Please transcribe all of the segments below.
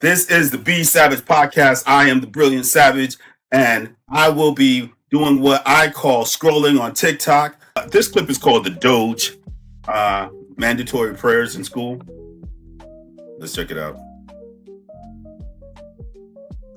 This is the B Savage podcast. I am the Brilliant Savage, and I will be doing what I call scrolling on TikTok. This clip is called the Doge, mandatory prayers in school. Let's check it out.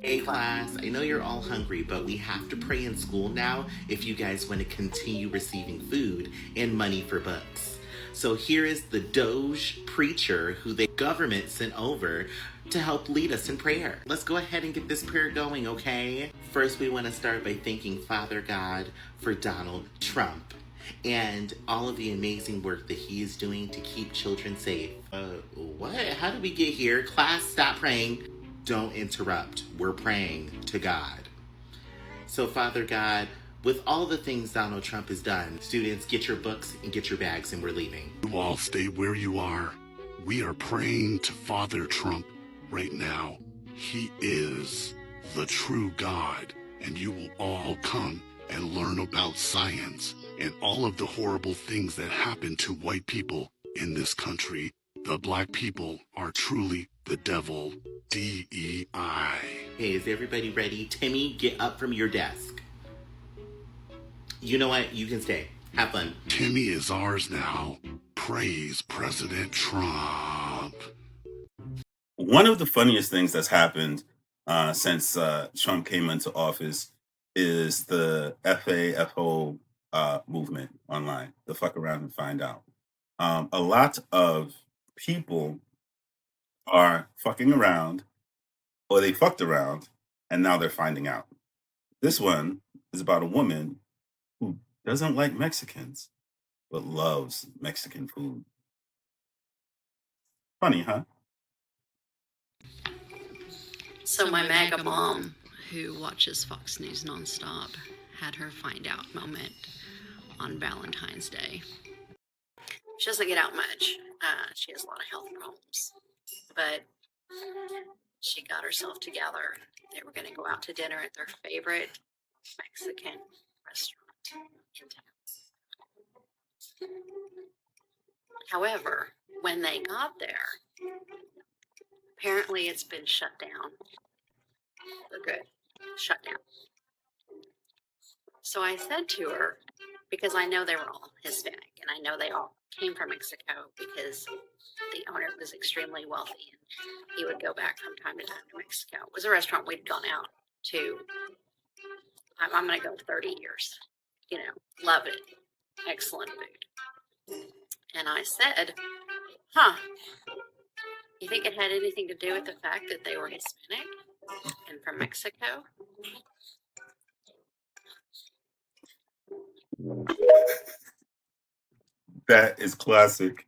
Hey class, I know you're all hungry, but we have to pray in school now if you guys want to continue receiving food and money for books. So here is the Doge preacher who the government sent over to help lead us in prayer. Let's go ahead and get this prayer going, okay? First, we want to start by thanking Father God for Donald Trump and all of the amazing work that he is doing to keep children safe. What? How did we get here? Class, stop praying. Don't interrupt. We're praying to God. So, Father God, with all the things Donald Trump has done, students, get your books and get your bags, and we're leaving. You all stay where you are. We are praying to Father Trump right now. He is the true God, and you will all come and learn about science and all of the horrible things that happen to white people in this country. The black people are truly the devil. DEI. Hey, is everybody ready? Timmy, get up from your desk. You know what? You can stay. Have fun. Timmy is ours now. Praise President Trump. One of the funniest things that's happened since Trump came into office is the FAFO movement online, the fuck around and find out. A lot of people are fucking around, or they fucked around, and now they're finding out. This one is about a woman who doesn't like Mexicans, but loves Mexican food. Funny, huh? So my MAGA mom, who watches Fox News nonstop, had her find out moment on Valentine's Day. She doesn't get out much. She has a lot of health problems. But she got herself together. They were going to go out to dinner at their favorite Mexican restaurant in town. However, when they got there, apparently it's been shut down. They're good. Shut down. So I said to her, because I know they were all Hispanic, and I know they all came from Mexico because the owner was extremely wealthy and he would go back from time to time to Mexico. It was a restaurant we'd gone out to. I'm going to go 30 years. You know, love it. Excellent food. And I said, you think it had anything to do with the fact that they were Hispanic and from Mexico? That is classic.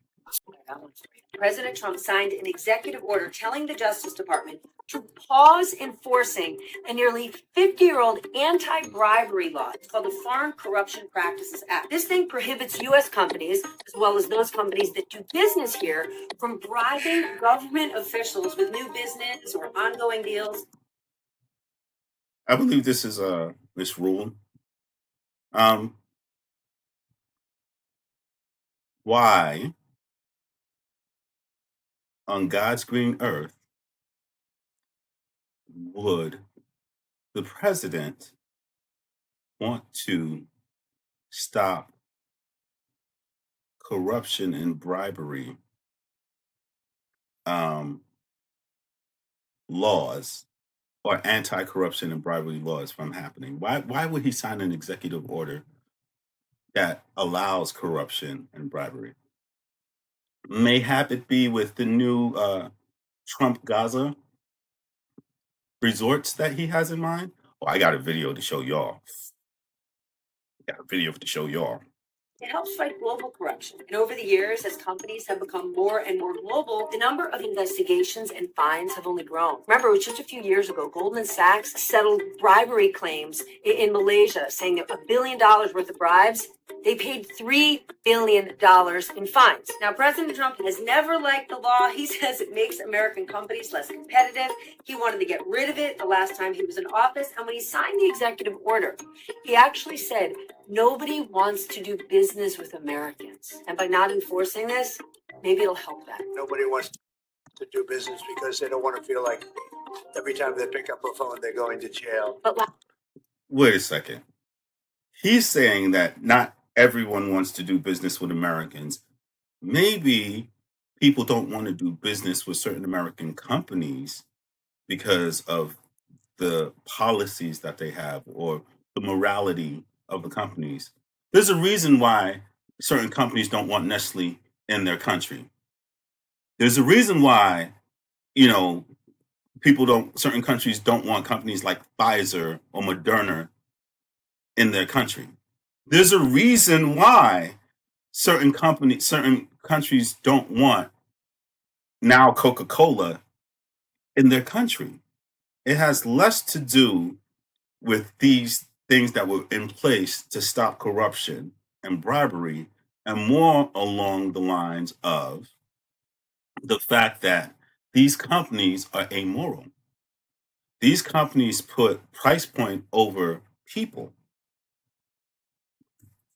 President Trump signed an executive order telling the Justice Department to pause enforcing a nearly 50-year-old anti-bribery law. It's called the Foreign Corruption Practices Act. This thing prohibits U.S. companies, as well as those companies that do business here, from bribing government officials with new business or ongoing deals. I believe this is this rule. Why on God's green earth would the president want to stop corruption and bribery laws or anti-corruption and bribery laws from happening? Why would he sign an executive order that allows corruption and bribery? Mayhap it be with the new Trump Gaza resorts that he has in mind? Oh, I got a video to show y'all. It helps fight global corruption. And over the years, as companies have become more and more global, the number of investigations and fines have only grown. Remember, it was just a few years ago, Goldman Sachs settled bribery claims in Malaysia, saying that $1 billion worth of bribes, they paid $3 billion in fines. Now, President Trump has never liked the law. He says it makes American companies less competitive. He wanted to get rid of it the last time he was in office. And when he signed the executive order, he actually said, nobody wants to do business with Americans. And by not enforcing this, maybe it'll help that. Nobody wants to do business because they don't want to feel like Every time they pick up a phone, they're going to jail. But Wait a second. He's saying that not everyone wants to do business with Americans. Maybe people don't want to do business with certain American companies because of the policies that they have or the morality of the companies. There's a reason why certain companies don't want Nestle in their country. There's a reason why, you know, certain countries don't want companies like Pfizer or Moderna in their country. There's a reason why certain countries don't want now Coca-Cola in their country. It has less to do with these things that were in place to stop corruption and bribery, and more along the lines of the fact that these companies are amoral. These companies put price point over people.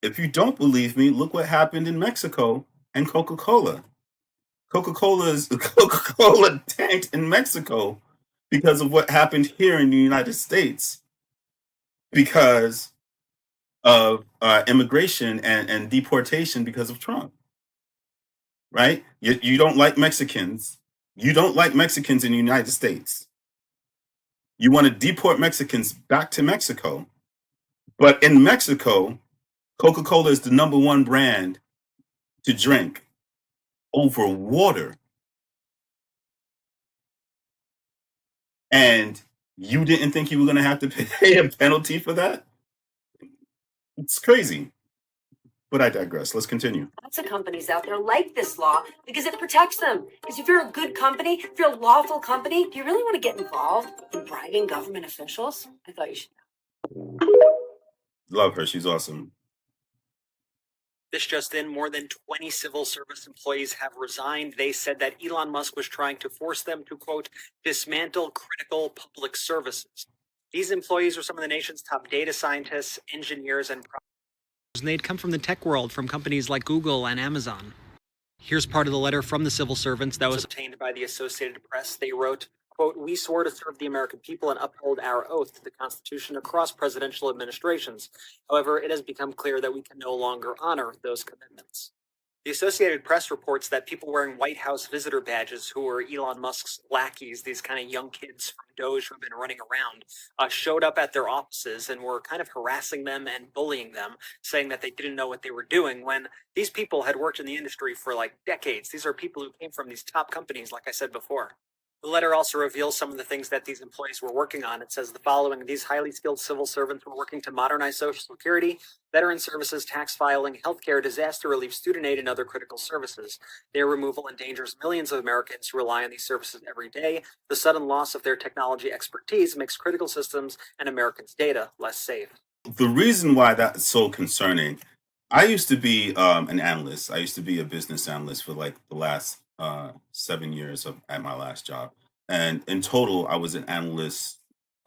If you don't believe me, look what happened in Mexico and Coca-Cola. Coca-Cola tanked in Mexico because of what happened here in the United States because of immigration and deportation because of Trump. Right? You don't like Mexicans. You don't like Mexicans in the United States. You want to deport Mexicans back to Mexico. But in Mexico, Coca-Cola is the number one brand to drink over water. And you didn't think you were going to have to pay a penalty for that? It's crazy. But I digress. Let's continue. lots of companies out there like this law because it protects them. Because if you're a good company, if you're a lawful company, do you really want to get involved in bribing government officials? I thought you should know. Love her. She's awesome. This just in, more than 20 civil service employees have resigned. They said that Elon Musk was trying to force them to, quote, dismantle critical public services. These employees are some of the nation's top data scientists, engineers, and they'd come from the tech world, from companies like Google and Amazon. Here's part of the letter from the civil servants that was obtained by the Associated Press. They wrote, quote, we swore to serve the American people and uphold our oath to the Constitution across presidential administrations. However, it has become clear that we can no longer honor those commitments. The Associated Press reports that people wearing White House visitor badges who were Elon Musk's lackeys, these kind of young kids from Doge who have been running around, showed up at their offices and were kind of harassing them and bullying them, saying that they didn't know what they were doing when these people had worked in the industry for like decades. These are people who came from these top companies, like I said before. The letter also reveals some of the things that these employees were working on. It says the following: these highly skilled civil servants were working to modernize Social Security, veteran services, tax filing, healthcare, disaster relief, student aid, and other critical services. Their removal endangers millions of Americans who rely on these services every day. The sudden loss of their technology expertise makes critical systems and Americans' data less safe. The reason why that's so concerning, I used to be an analyst. I used to be a business analyst for like the last 7 years at my last job. And in total, I was an analyst,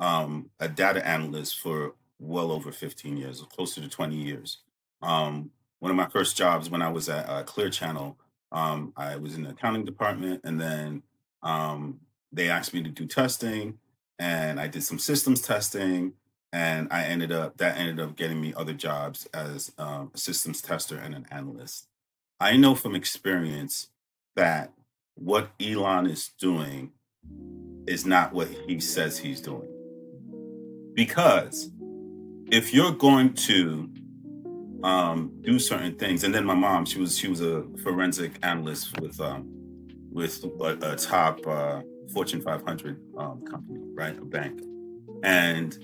a data analyst for well over 15 years, closer to 20 years. One of my first jobs when I was at Clear Channel, I was in the accounting department, and then they asked me to do testing, and I did some systems testing, and that ended up getting me other jobs as a systems tester and an analyst. I know from experience that what Elon is doing is not what he says he's doing. Because if you're going to do certain things, and then my mom, she was a forensic analyst with a top Fortune 500 company, right, a bank, and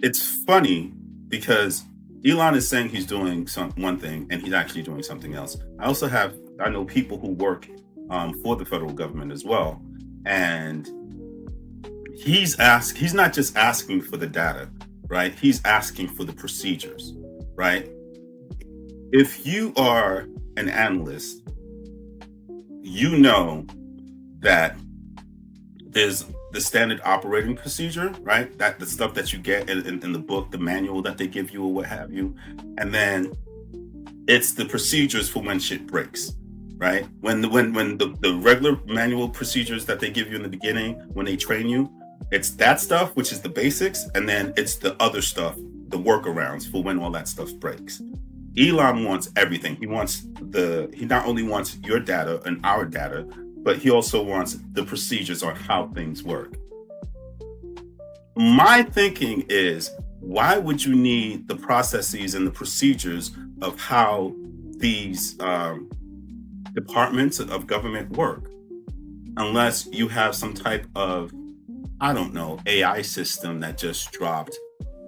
it's funny because Elon is saying he's doing one thing and he's actually doing something else. I know people who work for the federal government as well, and he's not just asking for the data, right? He's asking for the procedures, right? If you are an analyst, you know that there's the standard operating procedure, right? That the stuff that you get in the book, the manual that they give you or what have you. And then it's the procedures for when shit breaks. right? When the regular manual procedures that they give you in the beginning, when they train you, it's that stuff, which is the basics, and then it's the other stuff, the workarounds for when all that stuff breaks. Elon wants everything. He not only wants your data and our data, but he also wants the procedures on how things work. My thinking is, why would you need the processes and the procedures of how these departments of government work, unless you have some type of, I don't know, AI system that just dropped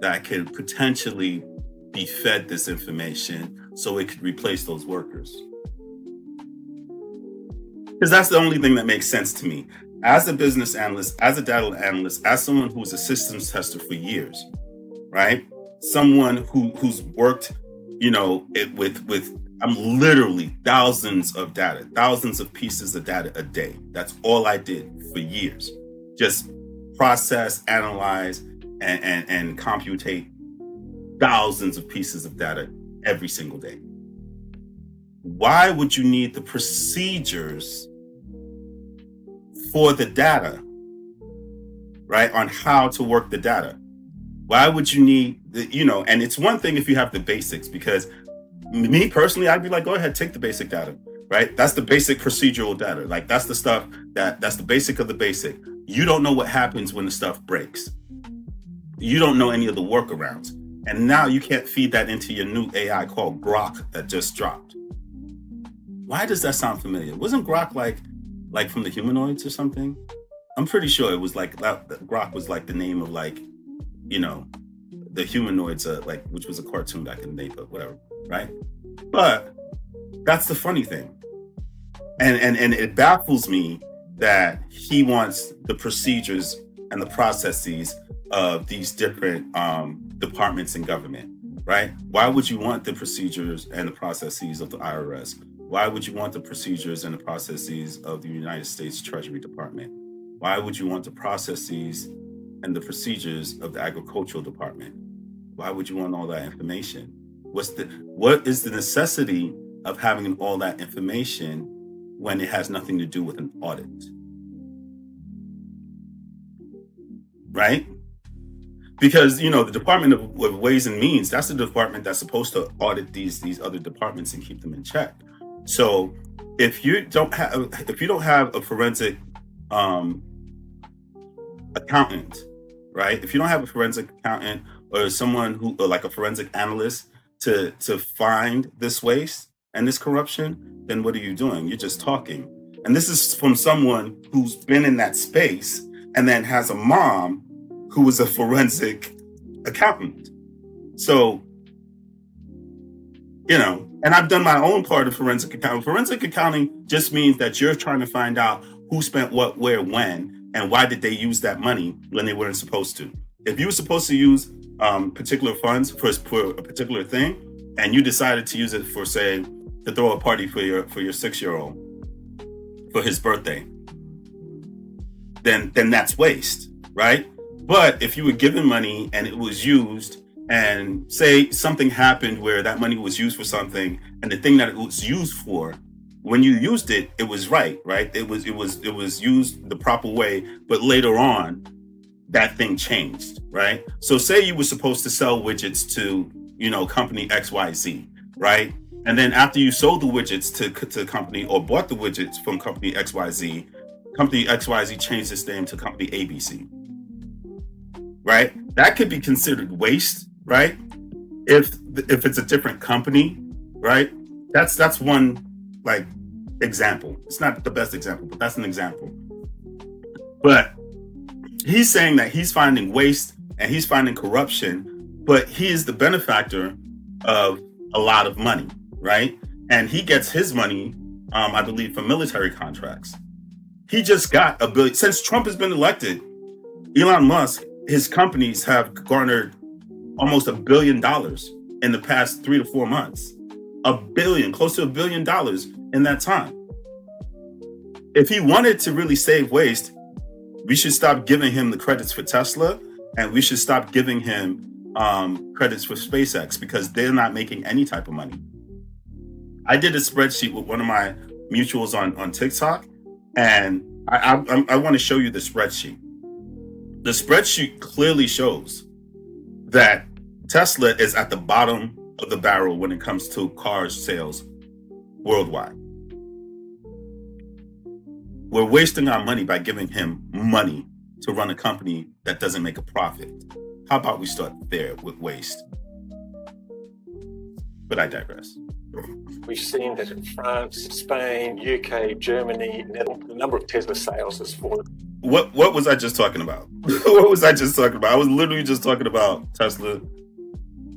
that could potentially be fed this information so it could replace those workers? Because that's the only thing that makes sense to me. As a business analyst, as a data analyst, as someone who's a systems tester for years, right? Someone who's worked, with I'm literally thousands of data, thousands of pieces of data a day. That's all I did for years. Just process, analyze, and computate thousands of pieces of data every single day. Why would you need the procedures for the data, right? On how to work the data? Why would you need and it's one thing if you have the basics, because me personally, I'd be like, go ahead, take the basic data, right? That's the basic procedural data. Like that's the stuff that's the basic of the basic. You don't know what happens when the stuff breaks. You don't know any of the workarounds. And now you can't feed that into your new AI called Grok that just dropped. Why does that sound familiar? Wasn't Grok like from the humanoids or something? I'm pretty sure it was like that. Grok was like the name of the humanoids, which was a cartoon back in the day, but whatever, right? But that's the funny thing, and it baffles me that he wants the procedures and the processes of these different departments in government, right? Why would you want the procedures and the processes of the IRS? Why would you want the procedures and the processes of the United States Treasury Department? Why would you want the processes and the procedures of the Agricultural Department? Why would you want all that information? What is the necessity of having all that information when it has nothing to do with an audit? Right? Because the Department of Ways and Means, that's the department that's supposed to audit these other departments and keep them in check. So if you don't have a forensic accountant, right? If you don't have a forensic accountant or someone or like a forensic analyst to find this waste and this corruption, then what are you doing? You're just talking. And this is from someone who's been in that space and then has a mom who is a forensic accountant. So, and I've done my own part of forensic accounting. Forensic accounting just means that you're trying to find out who spent what, where, when, and why did they use that money when they weren't supposed to. If you were supposed to use particular funds for a particular thing, and you decided to use it for, say, to throw a party for your 6-year-old for his birthday, then that's waste, right? But if you were given money and it was used, and say something happened where that money was used for something, and the thing that it was used for, when you used it, it was right? It was used the proper way, but later on, that thing changed, right? So say you were supposed to sell widgets to, company XYZ, right? And then after you sold the widgets to company, or bought the widgets from company XYZ changed its name to company ABC, right? That could be considered waste, right? If it's a different company, right? That's one example. It's not the best example, but that's an example. But he's saying that he's finding waste and he's finding corruption, but he is the benefactor of a lot of money, right? And he gets his money, I believe, from military contracts. He just got $1 billion. Since Trump has been elected, Elon Musk, his companies have garnered almost $1 billion in the past 3 to 4 months. $1 billion, close to $1 billion in that time. If he wanted to really save waste, we should stop giving him the credits for Tesla, and we should stop giving him credits for SpaceX, because they're not making any type of money. I did a spreadsheet with one of my mutuals on TikTok, and I want to show you the spreadsheet. The spreadsheet clearly shows that Tesla is at the bottom of the barrel when it comes to car sales worldwide. We're wasting our money by giving him money to run a company that doesn't make a profit. How about we start there with waste? But I digress. We've seen that in France, Spain, UK, Germany, Netherlands, the number of Tesla sales has fallen. What was I just talking about? What was I just talking about? I was literally just talking about Tesla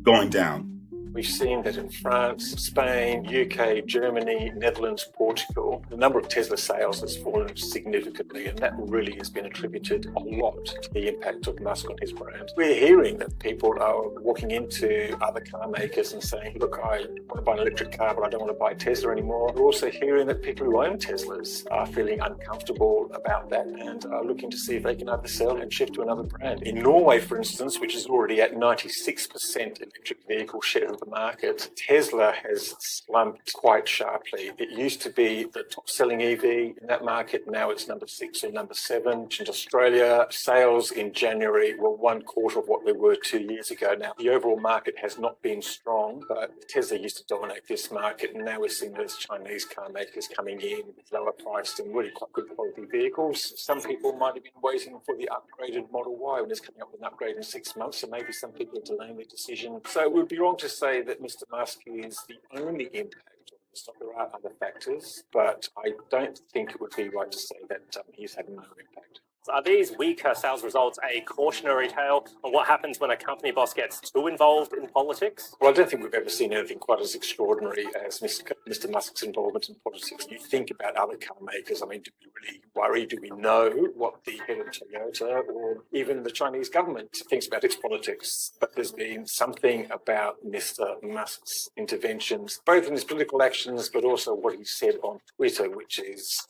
going down. We've seen that in France, Spain, UK, Germany, Netherlands, Portugal, the number of Tesla sales has fallen significantly, and that really has been attributed a lot to the impact of Musk on his brand. We're hearing that people are walking into other car makers and saying, look, I want to buy an electric car, but I don't want to buy a Tesla anymore. We're also hearing that people who own Teslas are feeling uncomfortable about that and are looking to see if they can either sell and shift to another brand. In Norway, for instance, which is already at 96% electric vehicle share of the market, Tesla has slumped quite sharply. It used to be the top selling EV in that market. Now it's number 6 or number 7. In Australia, sales in January were 1/4 of what they were 2 years ago. Now, the overall market has not been strong, but Tesla used to dominate this market, and now we're seeing those Chinese car makers coming in with lower priced and really quite good quality vehicles. Some people might have been waiting for the upgraded Model Y when it's coming up with an upgrade in 6 months, so maybe some people are delaying their decision. So it would be wrong to say that Mr. Musk is the only impact on this. There are other factors, but I don't think it would be right to say that he's had no impact. Are these weaker sales results a cautionary tale on what happens when a company boss gets too involved in politics? Well, I don't think we've ever seen anything quite as extraordinary as Mr. Musk's involvement in politics. You think about other car makers. I mean, do we really worry? Do we know what the head of Toyota or even the Chinese government thinks about its politics? But there's been something about Mr. Musk's interventions, both in his political actions, but also what he said on Twitter, which is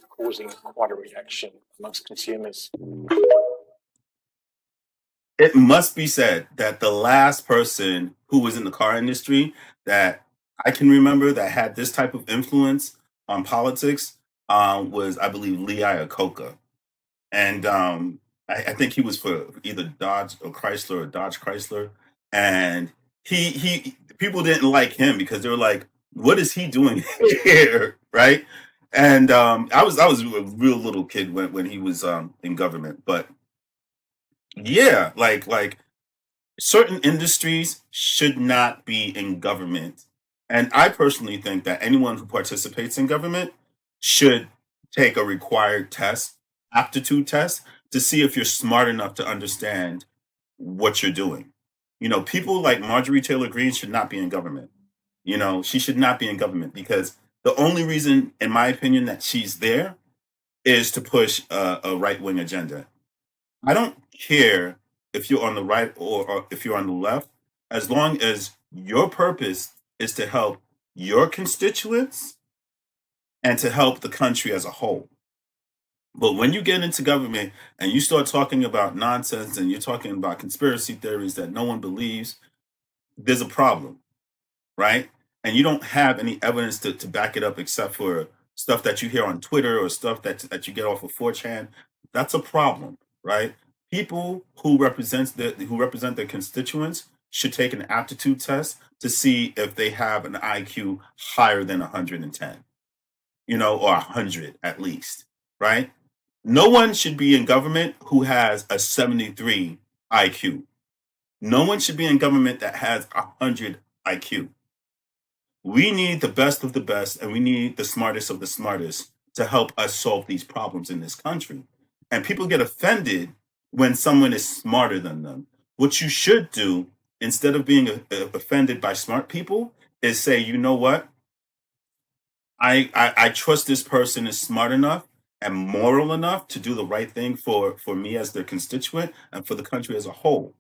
causing quite a reaction amongst consumers. It must be said that the last person who was in the car industry that I can remember that had this type of influence on politics was, I believe, Lee Iacocca. And I think he was for either Dodge or Chrysler or Dodge Chrysler. And he people didn't like him because they were like, what is he doing here? Right. And I was a real little kid when he was in government. But yeah, like certain industries should not be in government. And I personally think that anyone who participates in government should take a required test, aptitude test, to see if you're smart enough to understand what you're doing. People like Marjorie Taylor Greene should not be in government. She should not be in government because the only reason, in my opinion, that she's there is to push a right wing agenda. I don't care if you're on the right or if you're on the left, as long as your purpose is to help your constituents and to help the country as a whole. But when you get into government and you start talking about nonsense and you're talking about conspiracy theories that no one believes, there's a problem, right? And you don't have any evidence to back it up except for stuff that you hear on Twitter or stuff that you get off of 4chan. That's a problem, right? People who represent their constituents should take an aptitude test to see if they have an IQ higher than 110, or 100 at least, right? No one should be in government who has a 73 IQ. No one should be in government that has 100 IQ. We need the best of the best, and we need the smartest of the smartest to help us solve these problems in this country. And people get offended when someone is smarter than them. What you should do, instead of being offended by smart people, is say, you know what? I trust this person is smart enough and moral enough to do the right thing for me as their constituent and for the country as a whole.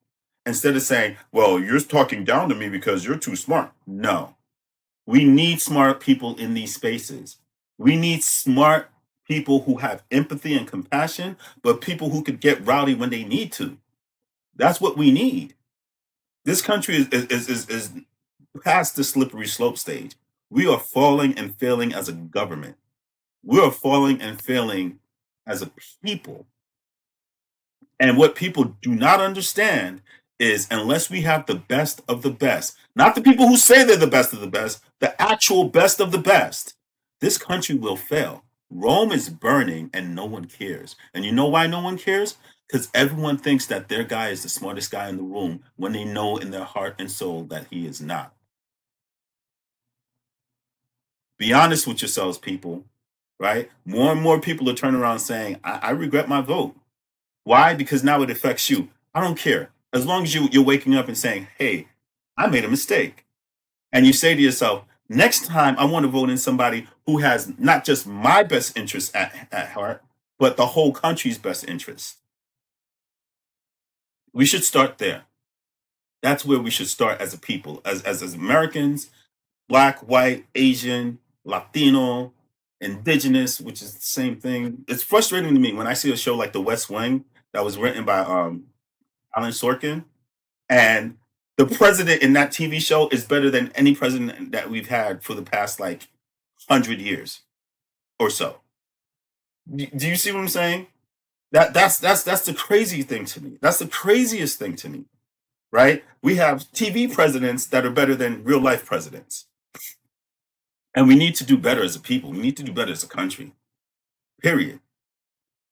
Instead of saying, well, you're talking down to me because you're too smart. No. We need smart people in these spaces. We need smart people who have empathy and compassion, but people who could get rowdy when they need to. That's what we need. This country is past the slippery slope stage. We are falling and failing as a government. We are falling and failing as a people. And what people do not understand is unless we have the best of the best, not the people who say they're the best of the best, the actual best of the best, this country will fail. Rome is burning and no one cares. And you know why no one cares? Because everyone thinks that their guy is the smartest guy in the room when they know in their heart and soul that he is not. Be honest with yourselves, people, right? More and more people are turning around saying, I regret my vote. Why? Because now it affects you. I don't care. As long as you're waking up and saying, hey, I made a mistake. And you say to yourself, next time I want to vote in somebody who has not just my best interest at heart, but the whole country's best interest. We should start there. That's where we should start as a people, as Americans, Black, white, Asian, Latino, Indigenous, which is the same thing. It's frustrating to me when I see a show like The West Wing that was written by Alan Sorkin, and the president in that TV show is better than any president that we've had for the past like 100 years or so. Do you see what I'm saying? That's the crazy thing to me. That's the craziest thing to me, right? We have TV presidents that are better than real life presidents. And we need to do better as a people. We need to do better as a country. Period.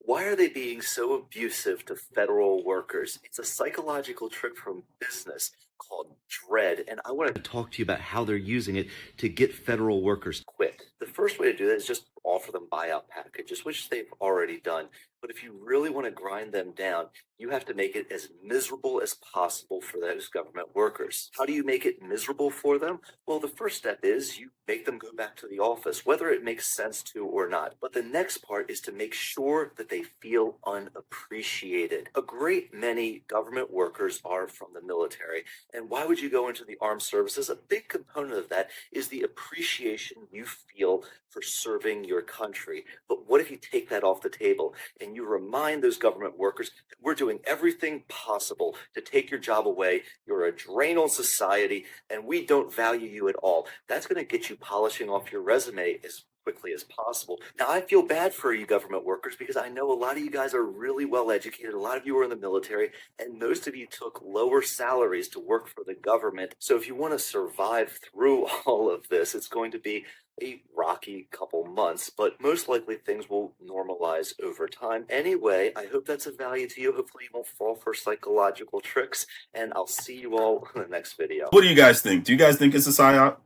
Why are they being so abusive to federal workers? It's a psychological trick from business called dread, and I want to talk to you about how they're using it to get federal workers quit. The first way to do that is just offer them buyout packages, which they've already done. But if you really want to grind them down, you have to make it as miserable as possible for those government workers. How do you make it miserable for them? Well, the first step is you make them go back to the office, whether it makes sense to or not. But the next part is to make sure that they feel unappreciated. A great many government workers are from the military. And why would you go into the armed services? A big component of that is the appreciation you feel for serving your country. But what if you take that off the table and you remind those government workers that we're doing everything possible to take your job away? You're a drain on society and we don't value you at all. That's going to get you polishing off your resume as quickly as possible. Now, I feel bad for you government workers because I know a lot of you guys are really well educated. A lot of you are in the military, and most of you took lower salaries to work for the government. So if you want to survive through all of this, it's going to be a rocky couple months, but most likely things will normalize over time. Anyway, I hope that's of value to you. Hopefully you won't fall for psychological tricks, and I'll see you all in the next video. What do you guys think? Do you guys think it's a psyop?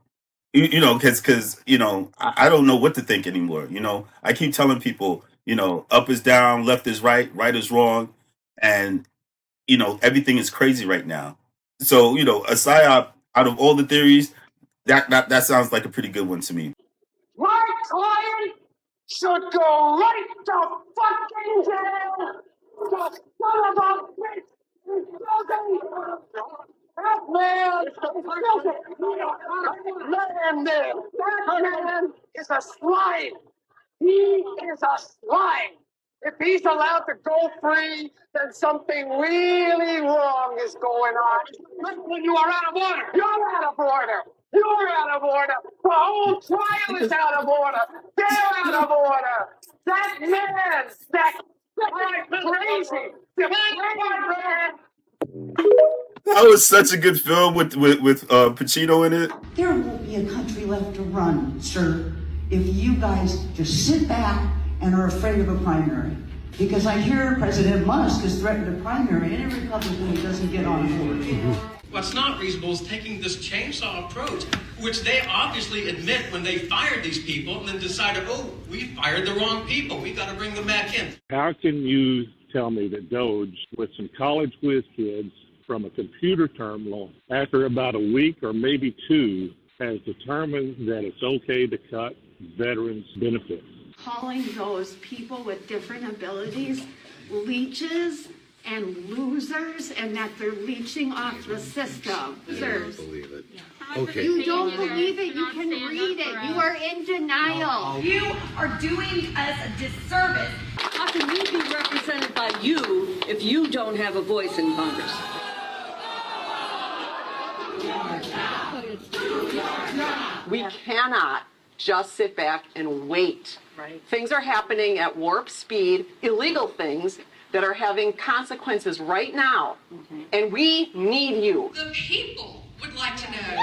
You know, because I don't know what to think anymore. I keep telling people, up is down, left is right, right is wrong, and everything is crazy right now. So a psyop out of all the theories, that sounds like a pretty good one to me. My client should go right to fucking jail. The son of a bitch. That man, let him there. That man is a swine. He is a swine. If he's allowed to go free, then something really wrong is going on. Listen, you are out of order. You're out of order. You're out of order. The whole trial is out of order. They're out of order. That man, that crazy. That was such a good film with Pacino in it. There won't be a country left to run, sir, if you guys just sit back and are afraid of a primary. Because I hear President Musk has threatened a primary and any Republican who doesn't get on board. What's not reasonable is taking this chainsaw approach, which they obviously admit when they fired these people and then decided, oh, we fired the wrong people. We got to bring them back in. How can you tell me that Doge, with some college whiz kids from a computer term loan, after about a week or maybe two, has determined that it's okay to cut veterans' benefits? Calling those people with different abilities leeches and losers, and that they're leeching off the system. I don't believe it. Yeah. Okay. You don't believe it, you can read it. You are in denial. You are doing us a disservice. How can we be represented by you if you don't have a voice in Congress? We cannot just sit back and wait. Right. Things are happening at warp speed, illegal things that are having consequences right now. And we need you. The people would like to know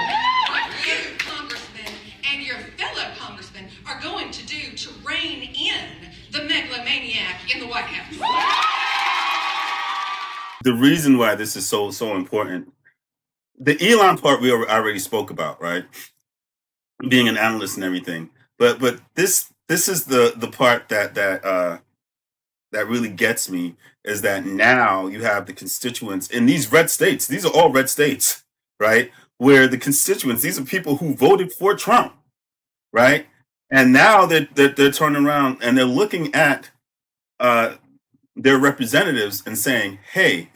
what you, Congressman, and your fellow congressmen are going to do to rein in the megalomaniac in the White House. The reason why this is so important, the Elon part we already spoke about, right? Being an analyst and everything, but this is the part that really gets me, is that now you have the constituents in these red states. These are all red states, right? Where the constituents, these are people who voted for Trump, right? And now they're turning around and they're looking at their representatives and saying, hey,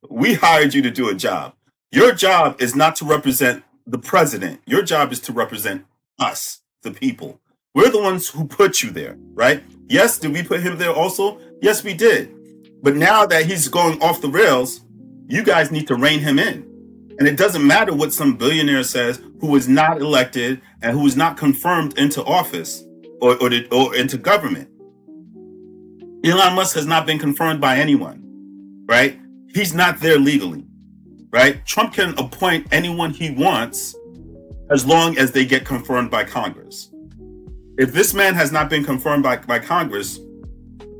we hired you to do a job. Your job is not to represent the president. Your job is to represent us, the people. We're the ones who put you there, right? Yes, did we put him there also? Yes, we did. But now that he's going off the rails, you guys need to rein him in. And it doesn't matter what some billionaire says who was not elected and who was not confirmed into office or into government. Elon Musk has not been confirmed by anyone, right? He's not there legally, right? Trump can appoint anyone he wants as long as they get confirmed by Congress. If this man has not been confirmed by Congress,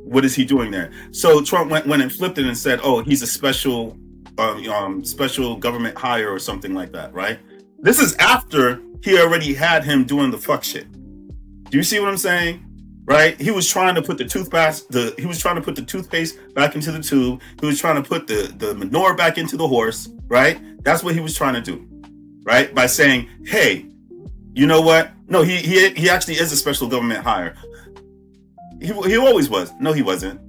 what is he doing there? So Trump went and flipped it and said, oh, he's a special government hire or something like that, right? This is after he already had him doing the fuck shit. Do you see what I'm saying? Right? He was trying to put the toothpaste back into the tube. He was trying to put the manure back into the horse, right? That's what he was trying to do, right? By saying, hey, you know what? No, he actually is a special government hire. He always was. No, he wasn't,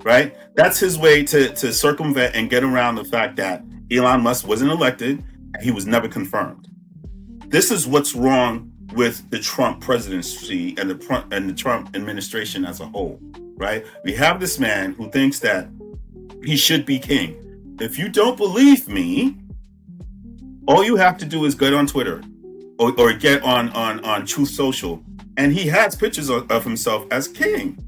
right? That's his way to circumvent and get around the fact that Elon Musk wasn't elected and he was never confirmed. This is what's wrong with the Trump presidency and the Trump administration as a whole, right? We have this man who thinks that he should be king. If you don't believe me, all you have to do is get on Twitter or get on Truth Social, and he has pictures of himself as king.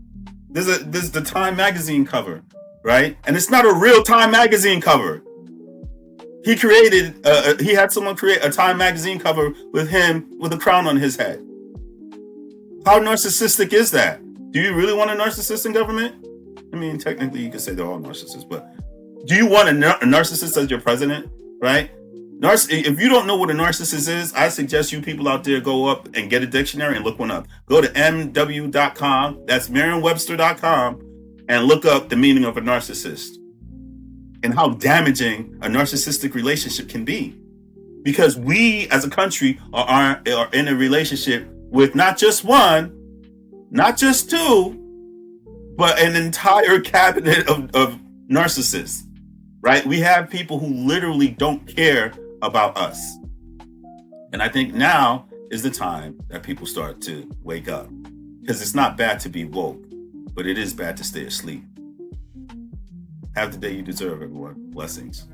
There's the Time magazine cover, right? And it's not a real Time magazine cover. He had someone create a Time magazine cover with him with a crown on his head. How narcissistic is that? Do you really want a narcissist in government? I mean, technically you could say they're all narcissists, but do you want a narcissist as your president, right? If you don't know what a narcissist is, I suggest you people out there go up and get a dictionary and look one up. Go to mw.com, that's Merriam-Webster.com, and look up the meaning of a narcissist and how damaging a narcissistic relationship can be. Because we as a country are in a relationship with not just one, not just two, but an entire cabinet of narcissists, right? We have people who literally don't care about us. And I think now is the time that people start to wake up. Because it's not bad to be woke, but it is bad to stay asleep. Have the day you deserve, everyone. Blessings.